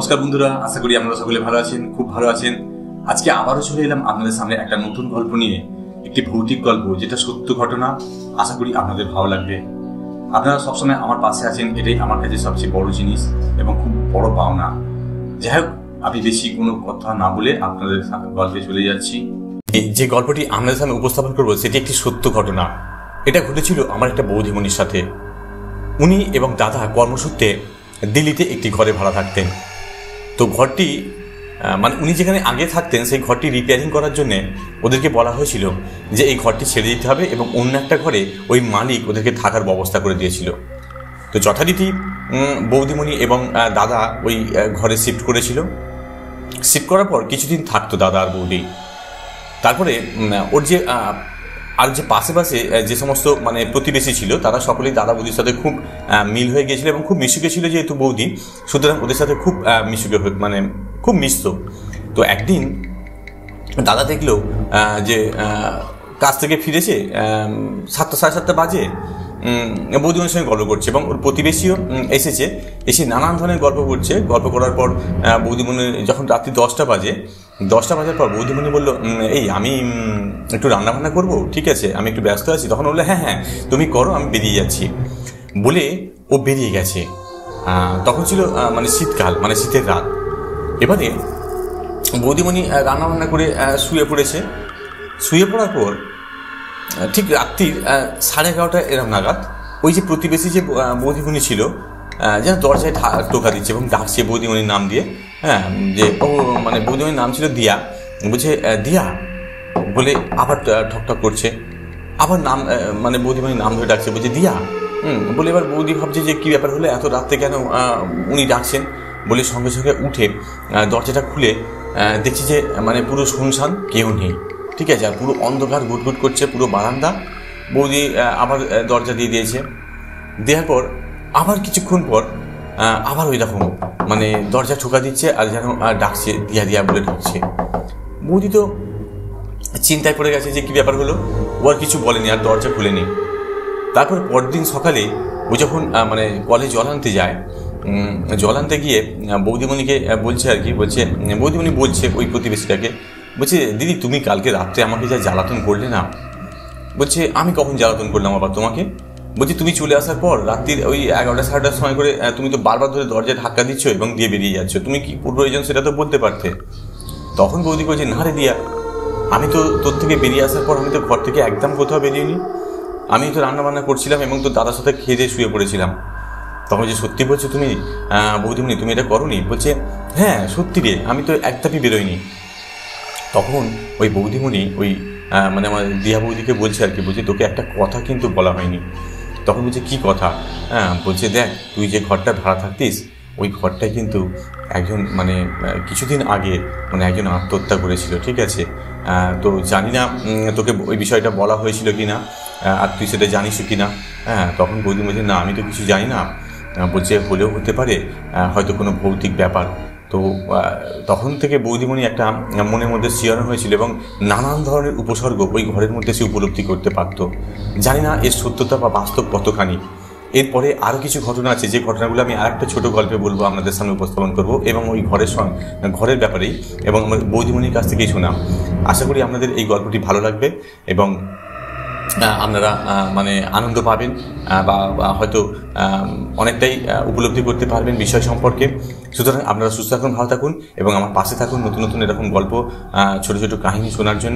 নমস্কার বন্ধুরা, আশা করি আপনারা সকলে ভালো আছেন, খুব ভালো আছেন। আজকে আবারও চলে এলাম আপনাদের সামনে একটা নতুন গল্প নিয়ে, একটি ভৌতিক গল্প যেটা সত্য ঘটনা। আশা করি আপনাদের ভালো লাগবে। আপনারা সবসময় আমার পাশে আছেন, এটাই আমার কাছে সবচেয়ে বড় জিনিস এবং খুব বড় পাওনা। যাই হোক, আমি বেশি কোনো কথা না বলে আপনাদের গল্পে চলে যাচ্ছি। যে গল্পটি আপনাদের সামনে উপস্থাপন করবো সেটি একটি সত্য ঘটনা। এটা ঘটেছিল আমার একটা বৌদিমণির সাথে। উনি এবং দাদা কর্মসূত্রে দিল্লিতে একটি ঘরে ভাড়া থাকতেন। তো ঘরটি উনি যেখানে আগে থাকতেন সেই ঘরটি রিপেয়ারিং করার জন্য ওদেরকে বলা হয়েছিল যে এই ঘরটি ছেড়ে দিতে হবে এবং অন্য একটা ঘরে ওই মালিক ওদেরকে থাকার ব্যবস্থা করে দিয়েছিল। তো যথারীতি বৌদিমণি এবং দাদা ওই ঘরে শিফট করেছিল। শিফট করার পর কিছুদিন থাকতো দাদা আর বৌদি। তারপরে ওর যে আর যে পাশে যে সমস্ত প্রতিবেশী ছিল তারা সকলেই দাদা বৌদির সাথে খুব মিল হয়ে গিয়েছিল এবং খুব মিশুকে ছিল যেহেতু বৌদি, সুতরাং ওদের সাথে খুব মিশুকে খুব মিশত। তো একদিন দাদা দেখলো যে কাজ থেকে ফিরেছে 7টা সাড়ে 7টা বাজে, বৌদিমণির সঙ্গে গল্প করছে এবং ওর প্রতিবেশীও এসে নানান ধরনের গল্প করছে। গল্প করার পর বৌদিমণি যখন রাত্রি 10টা বাজার পর বৌদিমণি বললো, এই আমি একটু রান্নাবান্না করবো, ঠিক আছে আমি একটু ব্যস্ত আছি। তখন বললো, হ্যাঁ তুমি করো, আমি বেরিয়ে যাচ্ছি বলে ও বেরিয়ে গেছে। তখন ছিল শীতকাল, শীতের রাত। এবারে বৌদিমণি রান্নাবান্না করে শুয়ে পড়েছে। শুয়ে পড়ার পর ঠিক রাত্রির 11:30 এরম নাগাদ ওই যে প্রতিবেশী যে বৌদিমণি ছিল যেন দরজায় টোকা দিচ্ছে এবং ডাকছে বৌদিমণির নাম দিয়ে। যে ও বৌদিমণির নাম ছিল দিয়া। বলছে দিয়া বলে আবার ঠকঠক করছে, আবার নাম বৌদিমণির নাম ধরে ডাকছে, বলছে দিয়া বলে। এবার বৌদি ভাবছে যে কী ব্যাপার হলো, এত রাত্রে কেন উনি ডাকছেন বলে সঙ্গে সঙ্গে উঠে দরজাটা খুলে দেখছি যে পুরো শুনশান, কেউ নেই, ঠিক আছে। আর পুরো অন্ধকার গুটগুট করছে পুরো বারান্দা। বৌদি আবার দরজা দিয়ে দিয়েছে। দেওয়ার পর আবার কিছুক্ষণ পর আবার ওই রকম দরজা ঠোকা দিচ্ছে আর যেন ডাকছে, দিয়া দিয়া বলে ডাকছে। বৌদি তো চিন্তায় পড়ে গেছে যে কী ব্যাপার হলো। ও আর কিছু বলেনি, আর দরজা খুলেনি। তারপর পরদিন সকালে ও যখন কলে জল আনতে যায়, জল আনতে গিয়ে বৌদিমণিকে বলছে আর কি, বৌদিমণি বলছে ওই প্রতিবেশীটাকে, বলছে দিদি তুমি কালকে রাত্রে আমাকে যা জ্বালাতন করলে না। বলছে আমি কখন জ্বালাতন করলাম আবার তোমাকে? বলছি তুমি চলে আসার পর রাত্রির ওই 11টা সাড়ে 11টার সময় করে তুমি তো বারবার ধরে দরজায় ধাক্কা দিচ্ছ এবং দিয়ে বেরিয়ে যাচ্ছ, তুমি কি প্রয়োজন সেটা তো বলতে পারতে। তখন বৌদি বলছে, না রে দিয়া, আমি তো তোর থেকে বেরিয়ে আসার পর আমি তো ঘর থেকে একদম কোথাও বেরিয়েনি, আমি তো রান্নাবান্না করছিলাম এবং তোর দাদার সাথে খেয়ে দিয়ে শুয়ে পড়েছিলাম। তখন যে সত্যি বলছো তুমি বৌদিমণি, তুমি এটা করোনি? বলছে হ্যাঁ সত্যি রে, আমি তো একদমই বেরোয়নি। তখন ওই বৌদিমণি ওই আমার দিয়া বৌদিকে বলছে আর কি, বলছে তোকে একটা কথা কিন্তু বলা হয়নি। তখন বলছে কী কথা? বলছে দেখ, তুই যে ঘরটা ভাড়া থাকতিস ওই ঘরটায় কিন্তু একজন কিছুদিন আগে একজন আত্মহত্যা করেছিল, ঠিক আছে। তো জানি না তোকে ওই বিষয়টা বলা হয়েছিল কি না, আর তুই সেটা জানিস কি না। তখন বৌদি বলছে না আমি তো কিছু জানি না। বলছে হলেও হতে পারে, হয়তো কোনো ভৌতিক ব্যাপার। তো তখন থেকে বৌদিমণি একটা মনের মধ্যে শিহরণ হয়েছিল এবং নানান ধরনের উপসর্গ ওই ঘরের মধ্যে সে উপলব্ধি করতে পারত। জানি না এর সত্যতা বা বাস্তব কতখানি। এরপরে আরও কিছু ঘটনা আছে, যে ঘটনাগুলো আমি আর একটা ছোটো গল্পে বলবো, আপনাদের সামনে উপস্থাপন করব এবং ওই ঘরের ব্যাপারেই এবং আমার বৌদিমণির কাছ থেকেই শোনা। আশা করি আপনাদের এই গল্পটি ভালো লাগবে এবং আপনারা আনন্দ পাবেন বা হয়তো অনেকটাই উপলব্ধি করতে পারবেন বিষয় সম্পর্কে। সুতরাং আপনারা সুস্থ থাকুন, ভালো থাকুন এবং আমার পাশে থাকুন নতুন নতুন এরকম গল্প, ছোটো ছোটো কাহিনী শোনার জন্য।